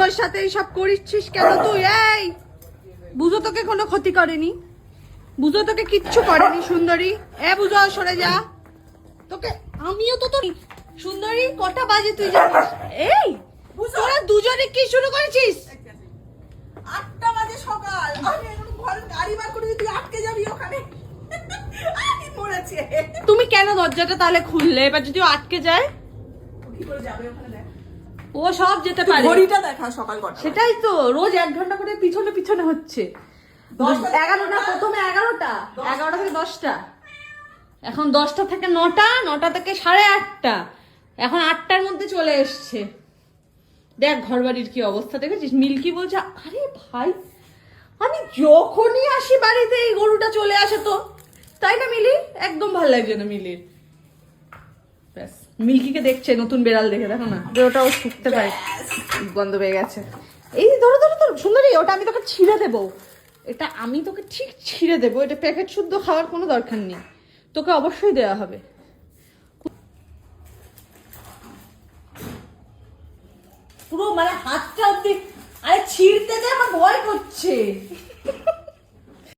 বুঝোর সাথে সব করিস কেন তুই? এই বুঝো তোকে কোনো ক্ষতি করেনি, বুঝো তোকে কিচ্ছু করেনি সুন্দরী। বুঝো সরে যা, তোকে আমিও তো তোর সুন্দরী। কটা বাজে তুই জানিস? এই তোরা দুজনে কি শুরু করেছিস? 8টা বাজে সকাল, আমি এখন ঘরে গাড়ি বার করে তুই আটকে যাবি ওখানে। আমি মরেছে। তুমি কেন দরজাটা তাহলে খুললে? এবার যদি ও আটকে যায়, কি করে যাবে ওখানে? দেখ ও সব যেতে পারে। ঘড়িটা দেখা সকাল কটা। সেটাই তো, রোজ 1 ঘন্টা করে পিছনে পিছনে হচ্ছে। 11 না, প্রথমে 11টা, 11টা থেকে 10টা, এখন 10টা থেকে 9টা, 9টা থেকে 8:30, এখন 8টার মধ্যে চলে এসছে। দেখ ঘর বাড়ির কি অবস্থা দেখেছিস? মিল্কি বলছে আরে ভাই আমি যখনই আসি বাড়িতে এই গরুটা চলে আসে তো, তাই না মিলি? একদম ভালো লাগছে না মিলির। ব্যাস, মিল্কিকে দেখছে নতুন বেড়াল দেখে, দেখো না ওটাও শুকতে পারে, বন্ধ হয়ে গেছে। এই ধরো ধরো ধরো সুন্দরী, ওটা আমি তোকে ছিঁড়ে দেবো, এটা আমি তোকে ঠিক ছিঁড়ে দেবো। এটা প্যাকেট শুদ্ধ খাওয়ার কোনো দরকার নেই, তোকে অবশ্যই দেওয়া হবে। পুরো মানে হাতটা অব্দি, আরে ছিঁড়তে যে আমার ভয় করছে।